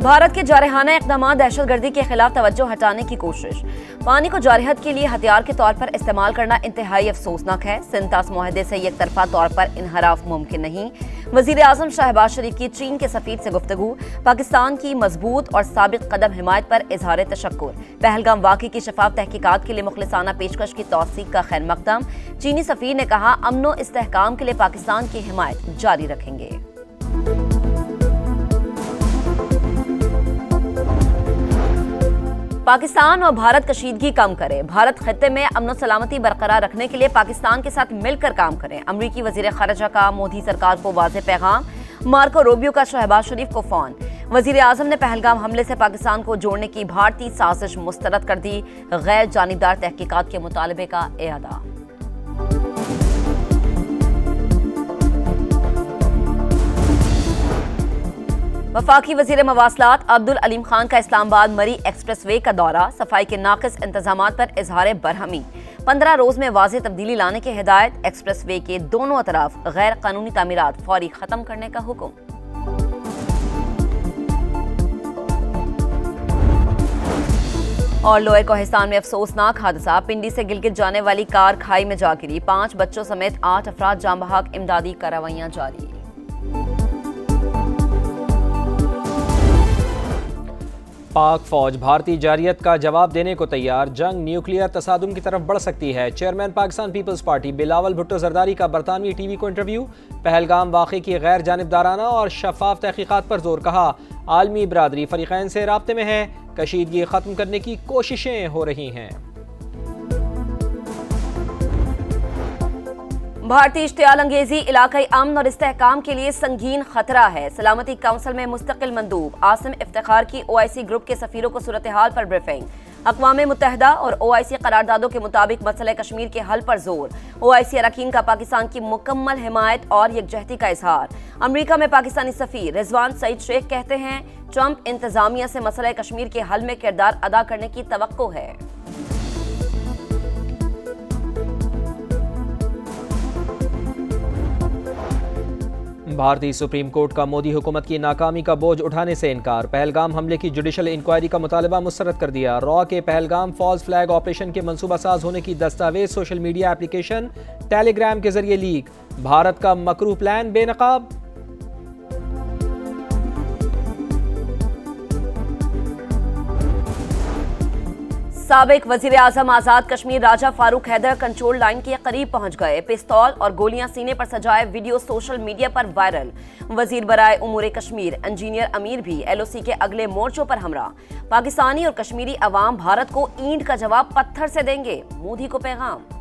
भारत के जारहाना इक़दाम दहशतगर्दी के खिलाफ तवज्जो हटाने की कोशिश। पानी को जारहत के लिए हथियार के तौर पर इस्तेमाल करना इंतहाई अफसोसनाक है। सिंतास मुआहदे से एक तरफा तौर पर इनहराफ मुमकिन नहीं। वज़ीर आज़म शहबाज शरीफ की चीन के सफीर से गुफ्तगू। पाकिस्तान की मजबूत और साबित कदम हिमायत पर इजहार तशक्कुर। पहलगाम वाक़ई की शफाफ तहकीकात के लिए मुखलिसाना पेशकश की तौसीक का खैर मकदम। चीनी सफीर ने कहा, अमन व इस्तेहकाम के लिए पाकिस्तान की हिमायत जारी रखेंगे। पाकिस्तान और भारत कशीदगी कम करे। भारत खत्ते में अमन सलामती बरकरार रखने के लिए पाकिस्तान के साथ मिलकर काम करें। अमरीकी वजीर खारजा का मोदी सरकार को वाज़ेह पैगाम। मार्को रूबियो का शहबाज शरीफ को फोन। वजीर आजम ने पहलगाम हमले से पाकिस्तान को जोड़ने की भारतीय साजिश मुस्तरद कर दी। गैर जानिबदार तहकीकात के मुतालबे का एअदा। वफाकी वजीर मवासलात अब्दुल अलीम खान का इस्लामाबाद मरी एक्सप्रेस वे का दौरा। सफाई के नाकिस इंतजामात पर इजहार बरहमी। 15 रोज में वाज़ेह तब्दीली लाने की हिदायत। एक्सप्रेस वे के दोनों तरफ गैर कानूनी तामीरात फौरी खत्म करने का हुक्म। और लोअर कोहिस्तान में अफसोसनाक हादसा। पिंडी से गिलगित जाने वाली कार खाई में जा गिरी। 5 बच्चों समेत 8 अफराद जाम बहक। इमदादी कार्रवाइयां जारी। पाक फौज भारतीय जारियत का जवाब देने को तैयार। जंग न्यूक्लियर तसादुम की तरफ बढ़ सकती है। चेयरमैन पाकिस्तान पीपल्स पार्टी बिलावल भुट्टो जरदारी का बरतानवी टीवी को इंटरव्यू। पहलगाम वाक़े की गैर जानिबदाराना और शफाफ तहकीकात पर जोर। कहा, आलमी बरादरी फरीक़ैन से राब्ते में है। कशीदगी ख़त्म करने की कोशिशें हो रही हैं। भारतीय इश्तियाल अंगेजी इलाकाई अमन और इस्तेहकाम के लिए संगीन खतरा है। सलामती काउंसिल में मुस्तकिल मंदूब। आसिम इफ्तिखार की OIC ग्रुप के सफीरों को सूरत हाल पर ब्रीफिंग। अक़वाम मुत्तहिदा और OIC करारदादों के मुताबिक मसला कश्मीर के हल पर जोर। OIC अरकान का पाकिस्तान की मुकम्मल हिमायत और यकजहती का इजहार। अमरीका में पाकिस्तानी सफीर रिजवान सईद शेख कहते हैं, ट्रंप इंतजामिया से मसला कश्मीर के हल में किरदार अदा करने की तवक्को है। भारतीय सुप्रीम कोर्ट का मोदी हुकूमत की नाकामी का बोझ उठाने से इनकार। पहलगाम हमले की जुडिशल इंक्वायरी का मुतालबा मुस्तरद कर दिया। रॉ के पहलगाम फॉल्स फ्लैग ऑपरेशन के मंसूबा साज होने की दस्तावेज सोशल मीडिया एप्लीकेशन टेलीग्राम के जरिए लीक। भारत का मकरू प्लान बेनकाब। साबिक वजीर आजम आजाद कश्मीर राजा फारूक हैदर कंट्रोल लाइन के करीब पहुंच गए। पिस्तौल और गोलियां सीने पर सजाए वीडियो सोशल मीडिया पर वायरल। वजीर बराए उमूर कश्मीर इंजीनियर अमीर भी LOC के अगले मोर्चों पर हमरा। पाकिस्तानी और कश्मीरी अवाम भारत को ईंट का जवाब पत्थर से देंगे। मोदी को पैगाम।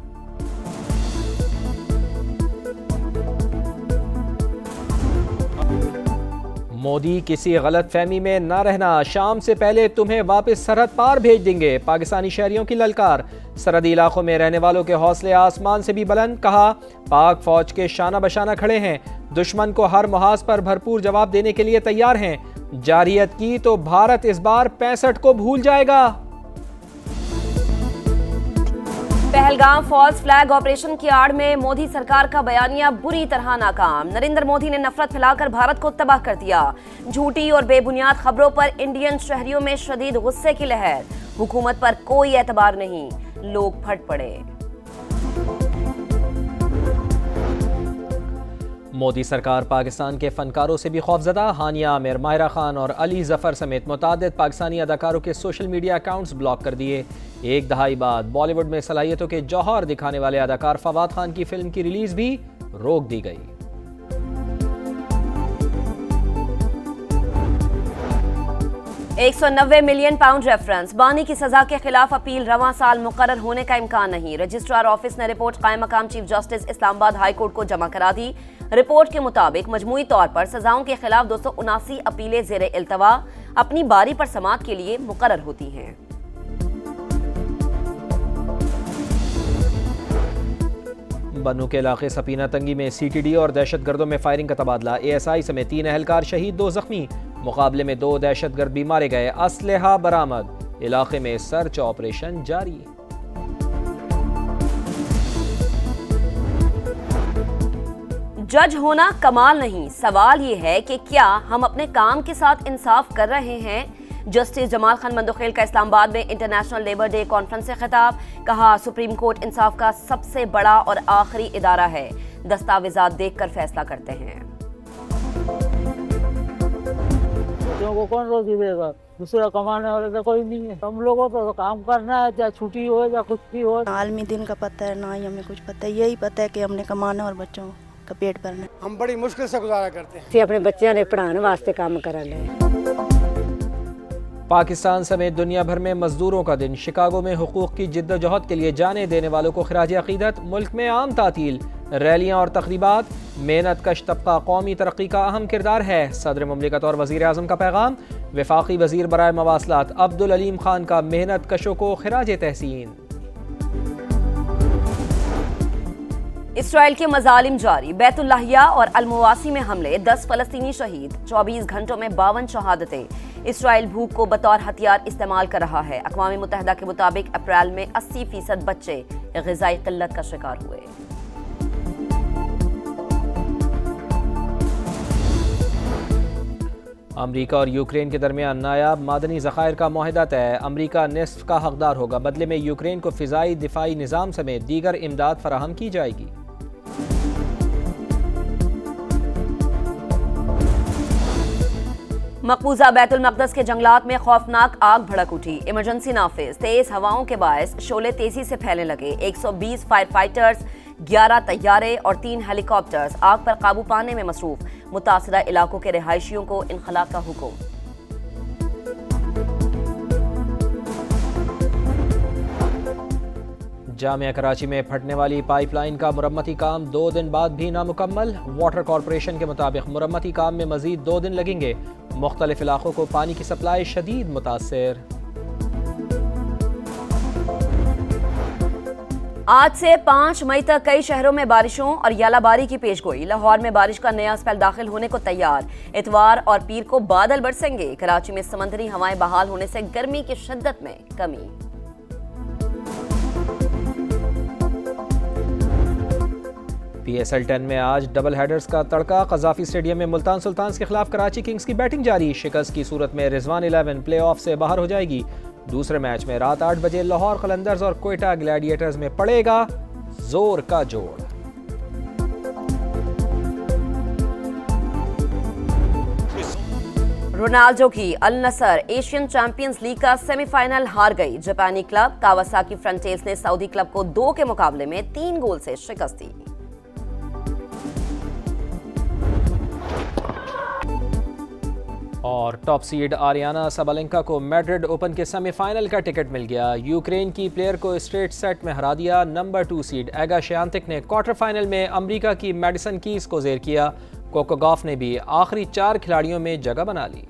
मोदी किसी गलत फहमी में न रहना। शाम से पहले तुम्हें वापस सरहद पार भेज देंगे। पाकिस्तानी शहरियों की ललकार। सरहदी इलाकों में रहने वालों के हौसले आसमान से भी बुलंद। कहा, पाक फौज के शाना बशाना खड़े हैं। दुश्मन को हर मुहाज पर भरपूर जवाब देने के लिए तैयार हैं। जारियत की तो भारत इस बार 65 को भूल जाएगा। पहलगाम फॉल्स फ्लैग ऑपरेशन की आड़ में मोदी सरकार का बयानिया बुरी तरह नाकाम। नरेंद्र मोदी ने नफरत फैलाकर भारत को तबाह कर दिया। झूठी और बेबुनियाद खबरों पर इंडियन शहरियों में शदीद गुस्से की लहर। हुकूमत पर कोई एतबार नहीं। लोग फट पड़े। मोदी सरकार पाकिस्तान के फनकारों से भी खौफजदा। हानिया आमिर, माहिरा खान और अली जफर समेत मुतादिद पाकिस्तानी अदाकारों के सोशल मीडिया अकाउंट्स ब्लॉक कर दिए। एक दहाई बाद बॉलीवुड में सलाहियतों के जौहर दिखाने वाले अदाकार फवाद खान की फिल्म की रिलीज भी रोक दी गई। £190 मिलियन रेफरेंस। बानी की सजा के खिलाफ अपील रवां साल मुकर्रर होने का इम्कान नहीं। रजिस्ट्रार ऑफिस ने रिपोर्ट कायम मकाम chief justice Islamabad high court को जमा करा दी। रिपोर्ट के मुताबिक मजमूई तौर पर सजाओं के खिलाफ 279 अपीलें ज़ेरे इल्तवा अपनी बारी पर समाअत के लिए मुकर्रर होती हैं। बन्नू के इलाके सपीना तंगी में CTD और दहशतगर्दों में फायरिंग का तबादला। ASI समेत 3 अहलकार शहीद, 2 जख्मी। मुकाबले में 2 दहशतगर्द भी मारे गए। असलहा बरामद। इलाके में सर्च ऑपरेशन जारी। जज होना कमाल नहीं, सवाल ये है कि क्या हम अपने काम के साथ इंसाफ कर रहे हैं। जस्टिस जमाल खान मंदोखेल का इस्लामाबाद में इंटरनेशनल लेबर डे कॉन्फ्रेंस से खिताब। कहा, सुप्रीम कोर्ट इंसाफ का सबसे बड़ा और आखिरी इदारा है, दस्तावेजात देखकर फैसला करते हैं। बच्चों को कौन रोजी देगा, दूसरा कमाने वाले तो कोई नहीं है। हम लोगों को तो काम करना है, चाहे छुट्टी हो या कुछ भी हो। आलमी दिन का पता है ना ही हमें कुछ पता है, यही पता है कि हमने कमाना और बच्चों का पेट भरना। हम बड़ी मुश्किल से गुजारा करते हैं। अपने बच्चों ने पढ़ाने वास्ते काम कर ले। पाकिस्तान समेत दुनिया भर में मजदूरों का दिन। शिकागो में हुकूक की जिद्दोजहद के लिए जाने देने वालों को खिराज अकीदत। मुल्क में आम तातील, रैलियाँ और तकरीबात। मेहनत कश तबका कौमी तरक्की का अहम किरदार है, सदर मुमलिकत और वज़ीर आज़म का पैगाम। वफाकी वज़ीर बराए मवासलात अब्दुल अलीम खान का मेहनत कशों को खिराज तहसीन। इसराइल के मजालिम जारी। बैतुल्लाहिया और अलमुवासी में हमले, 10 फलस्तीनी शहीद। 24 घंटों में 52 शहादतें। इसराइल भूख को बतौर हथियार इस्तेमाल कर रहा है। अक़वाम मुत्तहिदा के मुताबिक अप्रैल में 80% बच्चे ग़िज़ाई क़िल्लत का शिकार हुए। अमरीका और यूक्रेन के दरमियान नायाब मादनी ज़खायर का मुआहदा तय। अमरीका निस्फ का हकदार होगा, बदले में यूक्रेन को फ़िज़ाई दिफाई निज़ाम समेत दीगर इमदाद फराहम की जाएगी। मकबूजा बैतुल मक़दस के जंगलात में खौफनाक आग भड़क उठी। इमरजेंसी नाफिज। तेज हवाओं के बायस शोले तेजी से फैलने लगे। 120 फायर फाइटर्स, 11 तैयारे और 3 हेलीकॉप्टर्स आग पर काबू पाने में मसरूफ। मुतासरा इलाकों के रिहायशियों को इनखला का हुक्म। जामिया कराची में फटने वाली पाइपलाइन का मुरम्मती काम 2 दिन बाद भी नामुकम्मल। वाटर कॉरपोरेशन के मुताबिक मुरम्मती काम में मजीद 2 दिन लगेंगे। मुख्तलिफ इलाकों को पानी की सप्लाई शदीद मुतासर। आज से 5 मई तक कई शहरों में बारिशों और यालाबारी की पेशगोई। लाहौर में बारिश का नया स्पेल दाखिल होने को तैयार। इतवार और पीर को बादल बरसेंगे। कराची में समंदरी हवाएं बहाल होने से गर्मी की शिद्दत में कमी। PSL 10 में आज डबल हेडर्स का तड़का। कज़ाफी स्टेडियम में मुल्तान सुल्तान्स के खिलाफ कराची किंग्स की बैटिंग जारी। शिकस्त की सूरत में रिजवान 11 प्ले ऑफ से बाहर हो जाएगी। दूसरे मैच में रात 8 बजे लाहौर कलंदर्स और क्वेटा ग्लैडिएटर्स में पड़ेगा जोर का जोड़। रोनाल्डो की अल नसर एशियन चैंपियंस लीग का सेमीफाइनल हार गई। जापानी क्लब कावासाकी फ्रंटेल्स ने सऊदी क्लब को 2 के मुकाबले में 3 गोल से शिकस्त दी। और टॉप सीड आरियाना साबालेंका को मैड्रिड ओपन के सेमीफाइनल का टिकट मिल गया। यूक्रेन की प्लेयर को स्ट्रेट सेट में हरा दिया। नंबर 2 सीड एगा श्यान्तिक ने क्वार्टर फाइनल में अमेरिका की मैडिसन कीज को जेर किया। कोको गॉफ ने भी आखिरी 4 खिलाड़ियों में जगह बना ली।